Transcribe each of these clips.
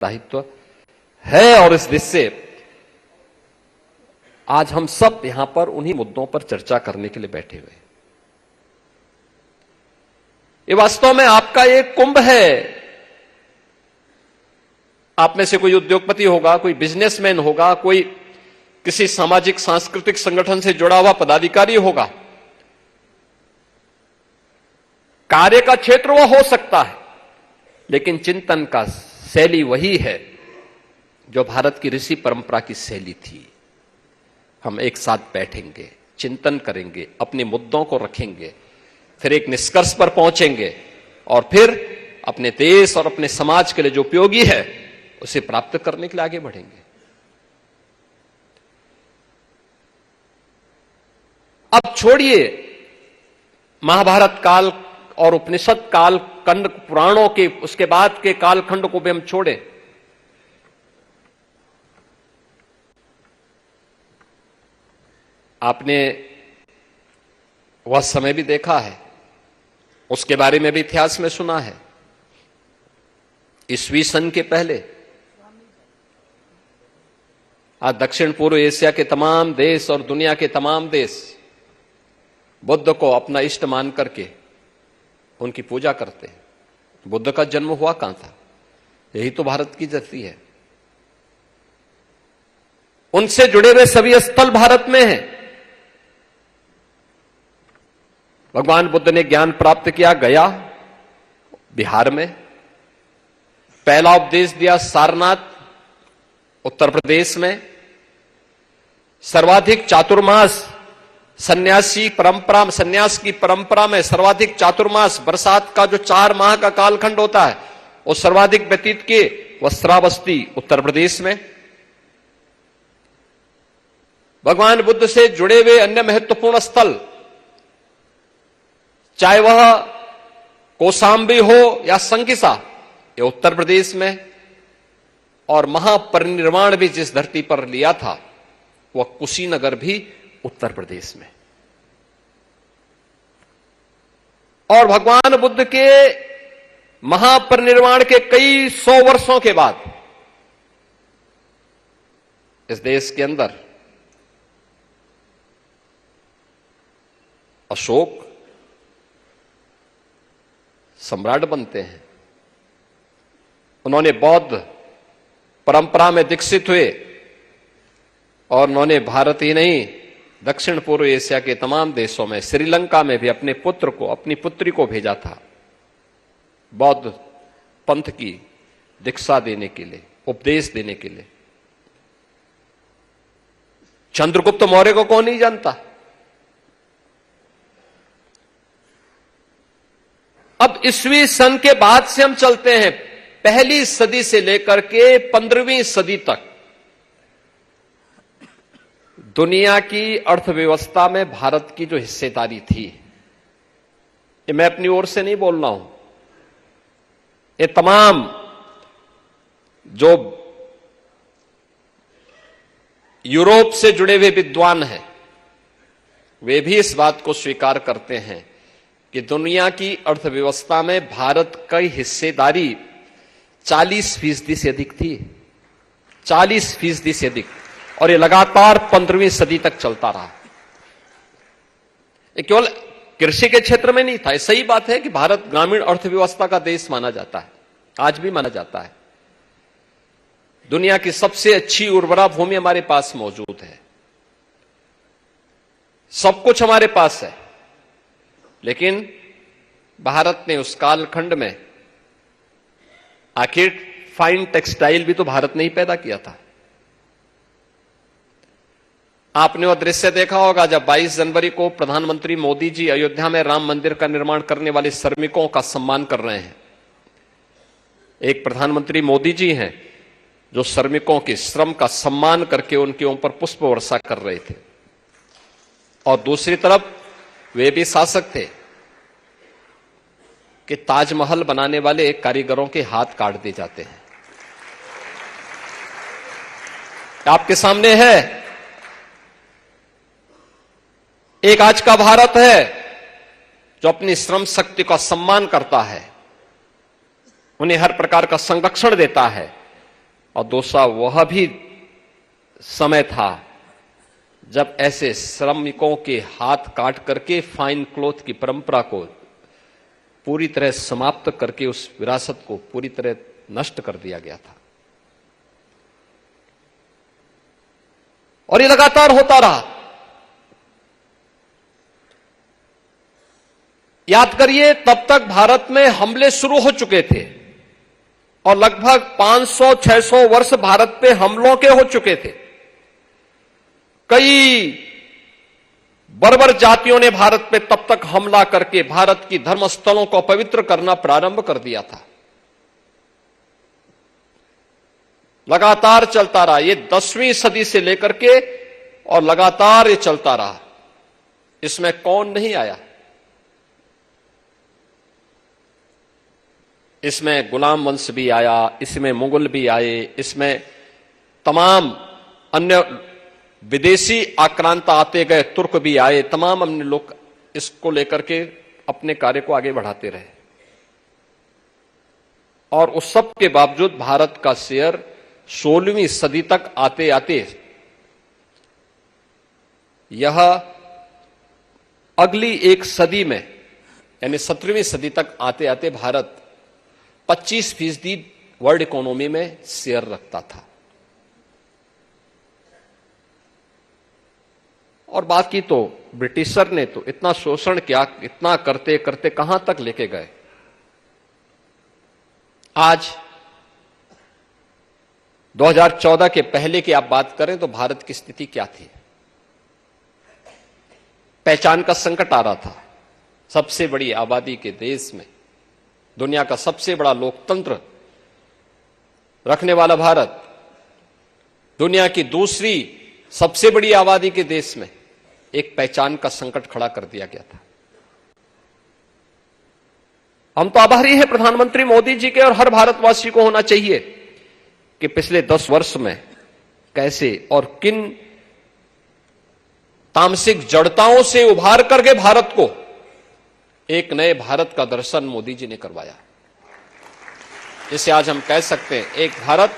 दायित्व है और इस देश से आज हम सब यहां पर उन्हीं मुद्दों पर चर्चा करने के लिए बैठे हुए हैं। ये वास्तव में आपका एक कुंभ है। आप में से कोई उद्योगपति होगा, कोई बिजनेसमैन होगा, कोई किसी सामाजिक सांस्कृतिक संगठन से जुड़ा हुआ पदाधिकारी होगा। कार्य का क्षेत्र वह हो सकता है, लेकिन चिंतन का शैली वही है जो भारत की ऋषि परंपरा की शैली थी। हम एक साथ बैठेंगे, चिंतन करेंगे, अपने मुद्दों को रखेंगे, फिर एक निष्कर्ष पर पहुंचेंगे और फिर अपने देश और अपने समाज के लिए जो उपयोगी है उसे प्राप्त करने के लिए आगे बढ़ेंगे। अब छोड़िए महाभारत काल और उपनिषद काल खंड पुराणों के, उसके बाद के कालखंड को भी हम छोड़े। आपने वह समय भी देखा है, उसके बारे में भी इतिहास में सुना है। ईस्वी सन के पहले आज दक्षिण पूर्व एशिया के तमाम देश और दुनिया के तमाम देश बुद्ध को अपना इष्ट मान करके उनकी पूजा करते हैं। बुद्ध का जन्म हुआ कहां था? यही तो भारत की धरती है। उनसे जुड़े हुए सभी स्थल भारत में हैं। भगवान बुद्ध ने ज्ञान प्राप्त किया गया बिहार में, पहला उपदेश दिया सारनाथ उत्तर प्रदेश में, सर्वाधिक चातुर्मास सन्यास की परंपरा में सर्वाधिक चातुर्मास, बरसात का जो 4 माह का कालखंड होता है वो सर्वाधिक व्यतीत किए वह श्रावस्ती उत्तर प्रदेश में। भगवान बुद्ध से जुड़े हुए अन्य महत्वपूर्ण स्थल, चाहे वह कौशाम्बी हो या संकिसा, ये उत्तर प्रदेश में, और महापरिनिर्वाण भी जिस धरती पर लिया था वह कुशीनगर भी उत्तर प्रदेश में। और भगवान बुद्ध के महापरिनिर्वाण के कई 100 वर्षों के बाद इस देश के अंदर अशोक सम्राट बनते हैं। उन्होंने बौद्ध परंपरा में दीक्षित हुए और उन्होंने भारत ही नहीं दक्षिण पूर्व एशिया के तमाम देशों में, श्रीलंका में भी अपने पुत्र को, अपनी पुत्री को भेजा था बौद्ध पंथ की दीक्षा देने के लिए, उपदेश देने के लिए। चंद्रगुप्त मौर्य को कौन नहीं जानता? अब ईस्वी सन के बाद से हम चलते हैं, पहली सदी से लेकर के 15वीं सदी तक दुनिया की अर्थव्यवस्था में भारत की जो हिस्सेदारी थी, ये मैं अपनी ओर से नहीं बोल रहा हूं, ये तमाम जो यूरोप से जुड़े हुए विद्वान हैं वे भी इस बात को स्वीकार करते हैं कि दुनिया की अर्थव्यवस्था में भारत की हिस्सेदारी 40% से अधिक थी, 40% से अधिक, और ये लगातार 15वीं सदी तक चलता रहा। ये केवल कृषि के क्षेत्र में नहीं था। सही बात है कि भारत ग्रामीण अर्थव्यवस्था का देश माना जाता है, आज भी माना जाता है। दुनिया की सबसे अच्छी उर्वरा भूमि हमारे पास मौजूद है, सब कुछ हमारे पास है, लेकिन भारत ने उस कालखंड में, आखिर फाइन टेक्सटाइल भी तो भारत ने ही पैदा किया था। आपने वह दृश्य देखा होगा जब 22 जनवरी को प्रधानमंत्री मोदी जी अयोध्या में राम मंदिर का निर्माण करने वाले श्रमिकों का सम्मान कर रहे हैं। एक प्रधानमंत्री मोदी जी हैं जो श्रमिकों के श्रम का सम्मान करके उनके ऊपर पुष्प वर्षा कर रहे थे, और दूसरी तरफ वे भी शासक थे कि ताजमहल बनाने वाले कारीगरों के हाथ काट दिए जाते हैं। आपके सामने है, एक आज का भारत है जो अपनी श्रम शक्ति का सम्मान करता है, उन्हें हर प्रकार का संरक्षण देता है, और दूसरा वह भी समय था जब ऐसे श्रमिकों के हाथ काट करके फाइन क्लॉथ की परंपरा को पूरी तरह समाप्त करके उस विरासत को पूरी तरह नष्ट कर दिया गया था। और ये लगातार होता रहा। याद करिए, तब तक भारत में हमले शुरू हो चुके थे और लगभग 500-600 वर्ष भारत पे हमलों के हो चुके थे। कई बर्बर जातियों ने भारत पे तब तक हमला करके भारत की धर्मस्थलों को पवित्र करना प्रारंभ कर दिया था। लगातार चलता रहा ये 10वीं सदी से लेकर के, और लगातार ये चलता रहा। इसमें कौन नहीं आया? इसमें गुलाम वंश भी आया, इसमें मुगल भी आए, इसमें तमाम अन्य विदेशी आक्रांता आते गए, तुर्क भी आए, तमाम अन्य लोग इसको लेकर के अपने कार्य को आगे बढ़ाते रहे। और उस सब के बावजूद भारत का शेयर 16वीं सदी तक आते आते यह अगली एक सदी में यानी 17वीं सदी तक आते आते भारत 25% वर्ल्ड इकोनॉमी में शेयर रखता था। और बाकी तो ब्रिटिशर ने तो इतना शोषण किया, इतना करते करते कहां तक लेके गए। आज 2014 के पहले की आप बात करें तो भारत की स्थिति क्या थी? पहचान का संकट आ रहा था। सबसे बड़ी आबादी के देश में, दुनिया का सबसे बड़ा लोकतंत्र रखने वाला भारत, दुनिया की दूसरी सबसे बड़ी आबादी के देश में एक पहचान का संकट खड़ा कर दिया गया था। हम तो आभारी हैं प्रधानमंत्री मोदी जी के, और हर भारतवासी को होना चाहिए कि पिछले 10 वर्ष में कैसे और किन तामसिक जड़ताओं से उभार करके भारत को एक नए भारत का दर्शन मोदी जी ने करवाया। इसे आज हम कह सकते हैं एक भारत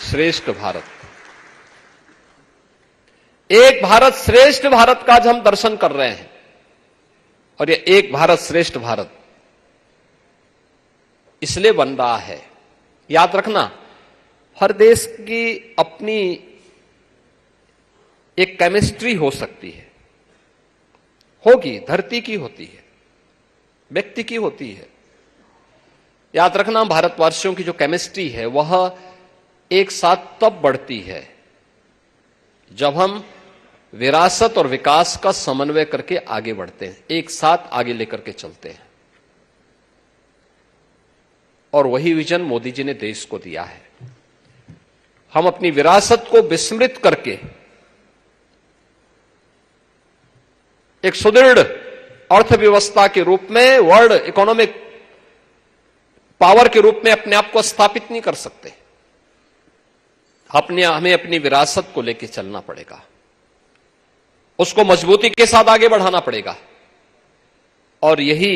श्रेष्ठ भारत। एक भारत श्रेष्ठ भारत का आज हम दर्शन कर रहे हैं। और ये एक भारत श्रेष्ठ भारत इसलिए बन रहा है, याद रखना, हर देश की अपनी एक केमिस्ट्री हो सकती है, होगी, धरती की होती है, व्यक्ति की होती है। याद रखना, भारतवासियों की जो केमिस्ट्री है वह एक साथ तब बढ़ती है जब हम विरासत और विकास का समन्वय करके आगे बढ़ते हैं, एक साथ आगे लेकर के चलते हैं। और वही विजन मोदी जी ने देश को दिया है। हम अपनी विरासत को विस्मृत करके एक सुदृढ़ अर्थव्यवस्था के रूप में, वर्ल्ड इकोनॉमिक पावर के रूप में अपने आप को स्थापित नहीं कर सकते। हमें अपनी विरासत को लेकर चलना पड़ेगा, उसको मजबूती के साथ आगे बढ़ाना पड़ेगा। और यही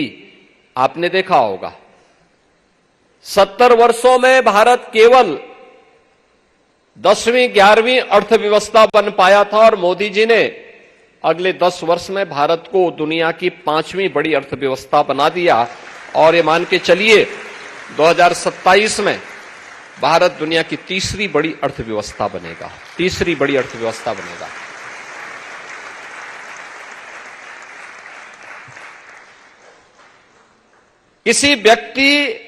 आपने देखा होगा, 70 वर्षों में भारत केवल 10वीं 11वीं अर्थव्यवस्था बन पाया था, और मोदी जी ने अगले 10 वर्ष में भारत को दुनिया की 5वीं बड़ी अर्थव्यवस्था बना दिया। और ये मान के चलिए 2027 में भारत दुनिया की तीसरी बड़ी अर्थव्यवस्था बनेगा, तीसरी बड़ी अर्थव्यवस्था बनेगा। किसी व्यक्ति,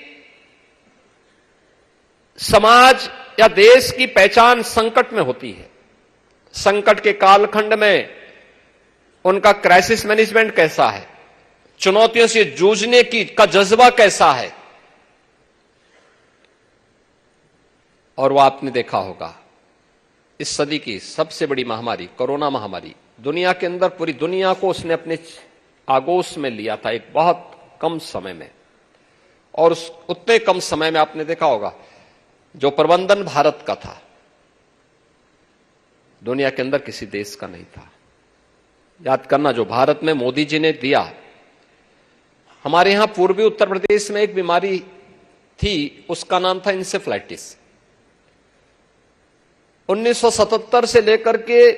समाज या देश की पहचान संकट में होती है। संकट के कालखंड में उनका क्राइसिस मैनेजमेंट कैसा है, चुनौतियों से जूझने का जज्बा कैसा है। और वो आपने देखा होगा, इस सदी की सबसे बड़ी महामारी कोरोना महामारी, दुनिया के अंदर पूरी दुनिया को उसने अपने आगोश में लिया था एक बहुत कम समय में। और उतने कम समय में आपने देखा होगा जो प्रबंधन भारत का था, दुनिया के अंदर किसी देश का नहीं था। याद करना, जो भारत में मोदी जी ने दिया, हमारे यहां पूर्वी उत्तर प्रदेश में एक बीमारी थी, उसका नाम था इंसेफ्लाइटिस। 1977 से लेकर के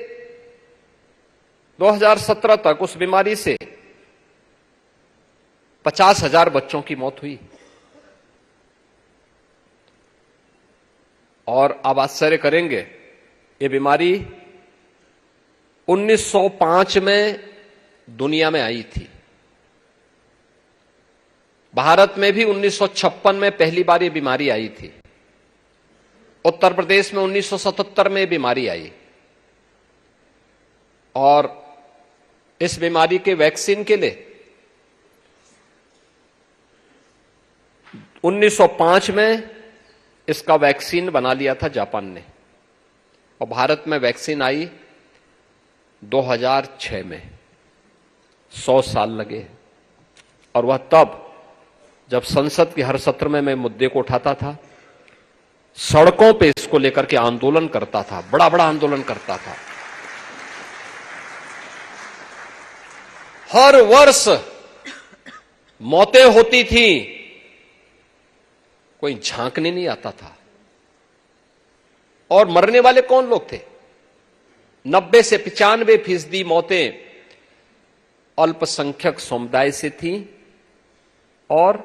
2017 तक उस बीमारी से 50,000 बच्चों की मौत हुई। और आप आश्चर्य करेंगे, ये बीमारी 1905 में दुनिया में आई थी। भारत में भी 1956 में पहली बार ये बीमारी आई थी। उत्तर प्रदेश में 1977 में बीमारी आई। और इस बीमारी के वैक्सीन के लिए 1905 में इसका वैक्सीन बना लिया था जापान ने, और भारत में वैक्सीन आई 2006 में। 100 साल लगे। और वह तब जब संसद के हर सत्र में मैं मुद्दे को उठाता था, सड़कों पे इसको लेकर के आंदोलन करता था, बड़ा बड़ा आंदोलन करता था। हर वर्ष मौतें होती थी, कोई झांकने नहीं आता था। और मरने वाले कौन लोग थे? 90 से 95% मौतें अल्पसंख्यक समुदाय से थी और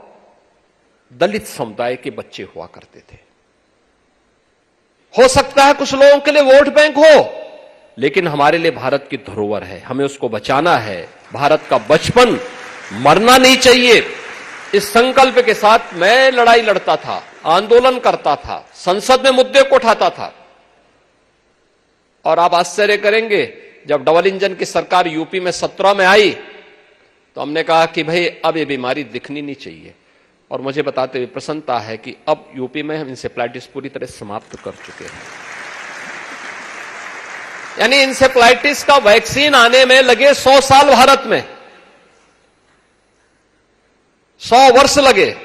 दलित समुदाय के बच्चे हुआ करते थे। हो सकता है कुछ लोगों के लिए वोट बैंक हो, लेकिन हमारे लिए भारत की धरोहर है, हमें उसको बचाना है। भारत का बचपन मरना नहीं चाहिए। इस संकल्प के साथ मैं लड़ाई लड़ता था, आंदोलन करता था, संसद में मुद्दे को उठाता था। और आप आश्चर्य करेंगे, जब डबल इंजन की सरकार यूपी में 17 में आई तो हमने कहा कि भाई अब ये बीमारी दिखनी नहीं चाहिए। और मुझे बताते हुए प्रसन्नता है कि अब यूपी में हम इंसेफ्लाइटिस पूरी तरह समाप्त कर चुके हैं। यानी इंसेफ्लाइटिस का वैक्सीन आने में लगे 100 साल भारत में, 100 वर्ष लगे।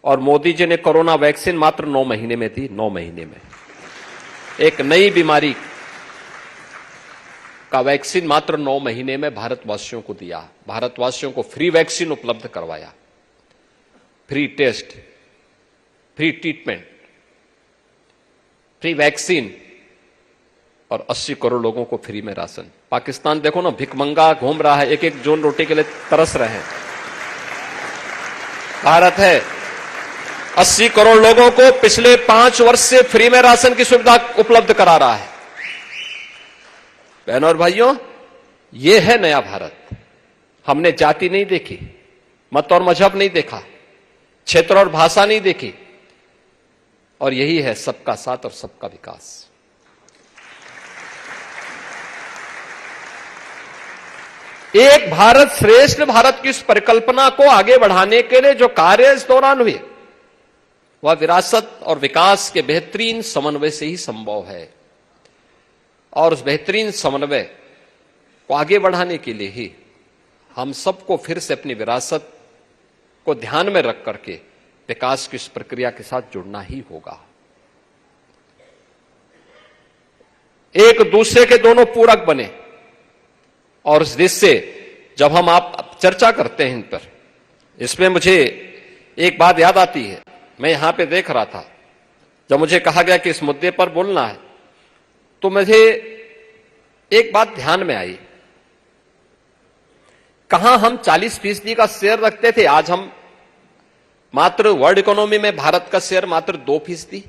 और मोदी जी ने कोरोना वैक्सीन मात्र 9 महीने में दी। 9 महीने में एक नई बीमारी का वैक्सीन मात्र 9 महीने में भारतवासियों को दिया। भारतवासियों को फ्री वैक्सीन उपलब्ध करवाया, free test, free treatment, free vaccine और 80 करोड़ लोगों को फ्री में राशन। पाकिस्तान देखो ना, भिखमंगा घूम रहा है, एक एक जोन रोटी के लिए तरस रहे हैं। भारत है 80 करोड़ लोगों को पिछले 5 वर्ष से फ्री में राशन की सुविधा उपलब्ध करा रहा है। बहनों और भाइयों, यह है नया भारत। हमने जाति नहीं देखी, मत और मजहब नहीं देखा, क्षेत्र और भाषा नहीं देखी, और यही है सबका साथ और सबका विकास। एक भारत श्रेष्ठ भारत की इस परिकल्पना को आगे बढ़ाने के लिए जो कार्य इस दौरान हुए, वह विरासत और विकास के बेहतरीन समन्वय से ही संभव है। और उस बेहतरीन समन्वय को आगे बढ़ाने के लिए ही हम सबको फिर से अपनी विरासत को ध्यान में रख करके विकास की इस प्रक्रिया के साथ जुड़ना ही होगा। एक दूसरे के दोनों पूरक बने। और इस देश से जब हम आप चर्चा करते हैं इन पर, इसमें मुझे एक बात याद आती है। मैं यहां पे देख रहा था, जब मुझे कहा गया कि इस मुद्दे पर बोलना है, तो मुझे एक बात ध्यान में आई। कहां हम 40% का शेयर रखते थे, आज हम मात्र वर्ल्ड इकोनॉमी में भारत का शेयर मात्र 2%।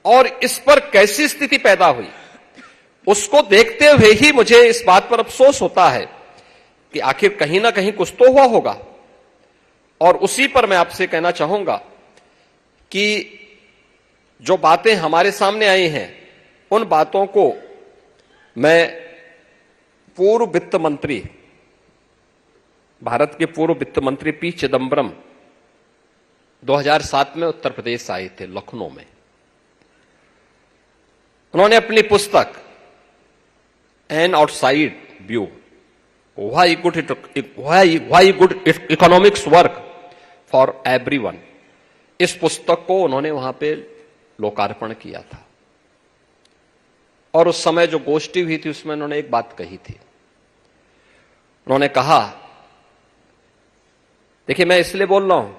और इस पर कैसी स्थिति पैदा हुई, उसको देखते हुए ही मुझे इस बात पर अफसोस होता है कि आखिर कहीं ना कहीं कुछ तो हुआ होगा। और उसी पर मैं आपसे कहना चाहूंगा कि जो बातें हमारे सामने आई हैं, उन बातों को मैं पूर्व वित्त मंत्री, भारत के पूर्व वित्त मंत्री पी चिदंबरम 2007 में उत्तर प्रदेश आए थे, लखनऊ में। उन्होंने अपनी पुस्तक an outside view, why good economics work for everyone, इस पुस्तक को उन्होंने वहां पे लोकार्पण किया था। और उस समय जो गोष्ठी हुई थी उसमें उन्होंने एक बात कही थी। उन्होंने कहा, देखिए मैं इसलिए बोल रहा हूं